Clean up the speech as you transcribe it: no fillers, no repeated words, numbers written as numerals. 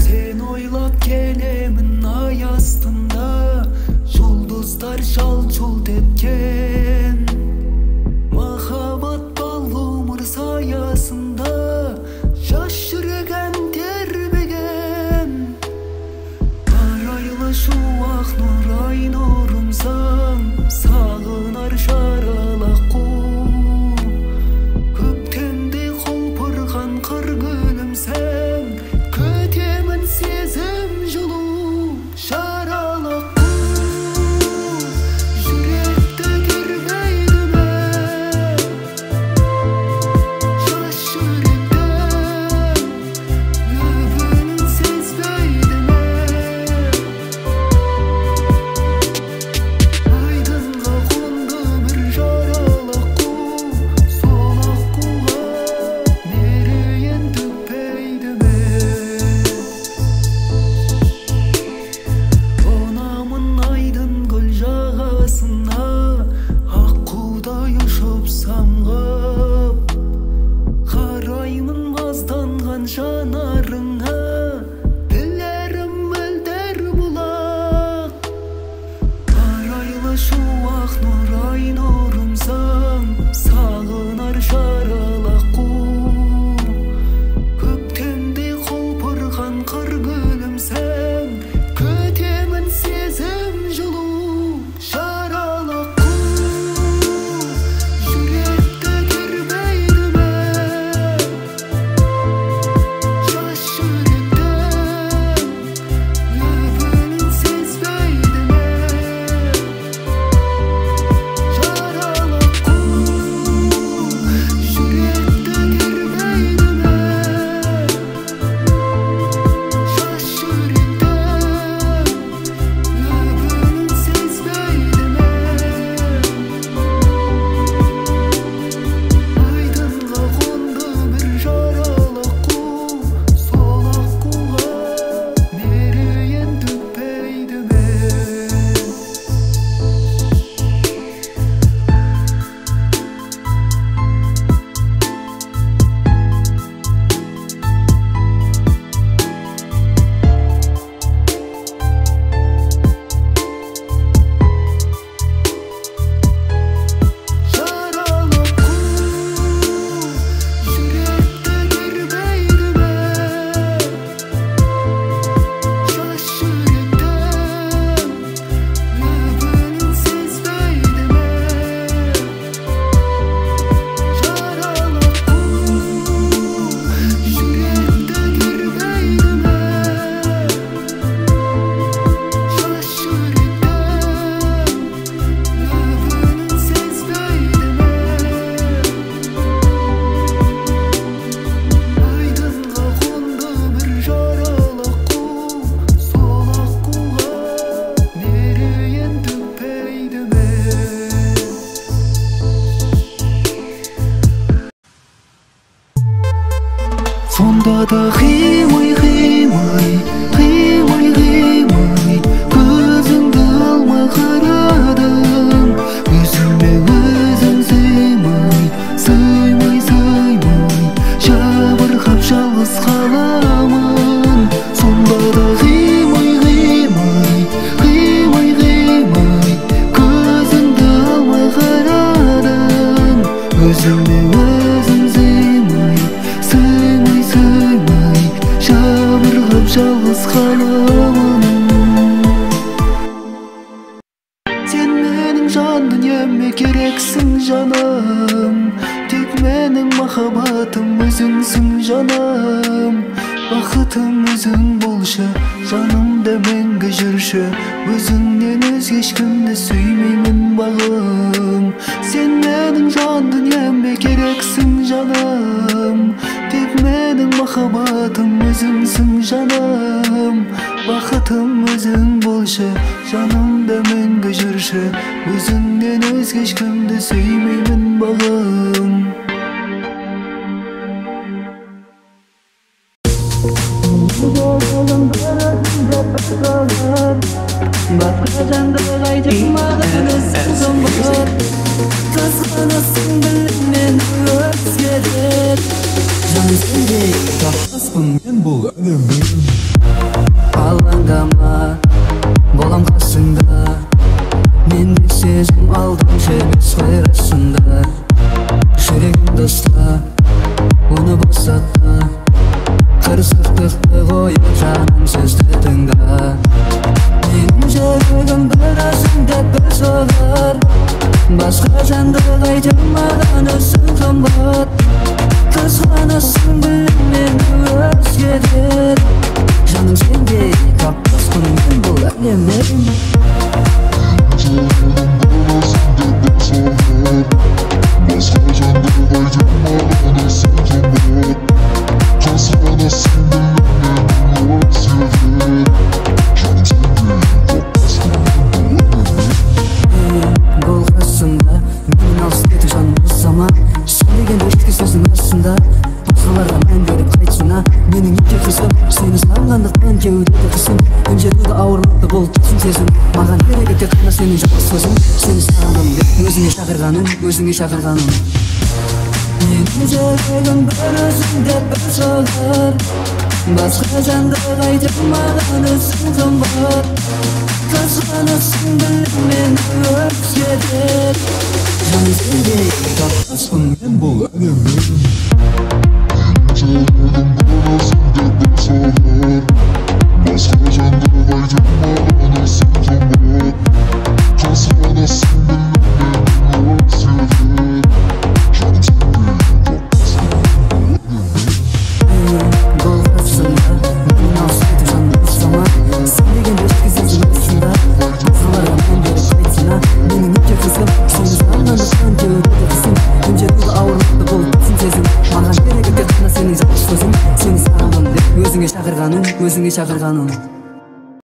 Sen oylap gelemin ay astında, yulduzlar şalçult etken. Mahabat balgumur sayasında, yaş yüregen terbegen. Karayla şu ak nur ay nurumsan, sağınar şaralak ku. Köptemde kolpurgan kar gülümsen, kötemin sezim julu şaralak ku. Yürekte girmeydi men, yaş yürekten, löbünün sezmeydi men. Aydınga kondu bir şaralak ku, solak kuğa nereyen tüpeydi men. Onamın aydın gül жағасына, аққуда ұшып самғап. Қараймын мазданған жанарыңа, тілерім мөлдір бұлақ. Қарайлы шуақ нұр ай нұрымсың, сағынар шаралақ қу. Көктемде құлпырған қыр гүлімсің, көтемін сезім жылу шаралақ қу. Yürekte girmeydi men, yaş yürekten, löbünün sezmeydi men. Şaralak ku, yürekte girmeydi men, yaş yürekten, löbünün sezmeydi men. Aydınga kondu bir şaralak ku, solak kuğa nereyen tüpeydi men. Şaralak ku, yürekte girmeydi men, yaş yürekten, löbünün sezmeydi men. Şaralak ku, yürekte girmeydi men, yaş yürekten, löbünün sezmeydi men. Aydınga kondu bir şaralak ku, solak kuğa nereyen tüpeydi men. Sonda da kıymay kıymay, kıymay kıymay, gözüngde alma karadım. Özüme özüm sığmay, sığmay sığmay, жабырқап жалғыз қаламын. Сонда да қимай қимай, қимай қимай, көзіңді алмай қарадым. Өзіме өзім сыймай, сыймай сыймай, жабырқап жалғыз қаламын. Sen mening jon dünyeme kereksің жаным, тек менің махаббатым өзіңсің жаным. Бақытым өзің болшы, жанымда мәңгі жүрші, өзіңнен өзге ешкімді сүймеймін бағым. Sen mening jon dünyeme kereksің жаным, тек менің махаббатым өзіңсің жаным. Бақытым өзің болшы, жанымда мәңгі жүрші, өзіңнен өзге ешкімді сүймеймін бағым. Басқа жанды қайтып маған өзің бар. Қызғанасың білмен өзгерер. Жан сендей таппаспын мен бұл әлемнен. алаңдама, болам қасыңда. Менде сезім алдым жебес қой расында. Жүрегімді ұста, оны босатта. Қырсықтықты қойып жаным сөзді тыңда. Менің жүрегім бір өзіңде бір соғар. Басқа жанды қайтып маған өзің қымбат. Қызғанасың білем мені өзгеден. Жаным сенде таппаспын мен бұл әлемнен. Менің ике қызым, сені сағынғандықтан кеудеде қысым. Үнжетуді ауырлықты болып түсін сезім. Маған керек тек қана сенің жалғыз сөзің. Сені сағындым деп өзіңе шақырғаным, өзіңе шақырғаным. Менің жүрегім бір өзіңде бір соғар. Басқа жанды қайтып маған өзің қымбат. Қызғанасың білем мені өзгеден. Жаным сенде таппаспын мен бұл әлемнен. Өзіңе шақырғаным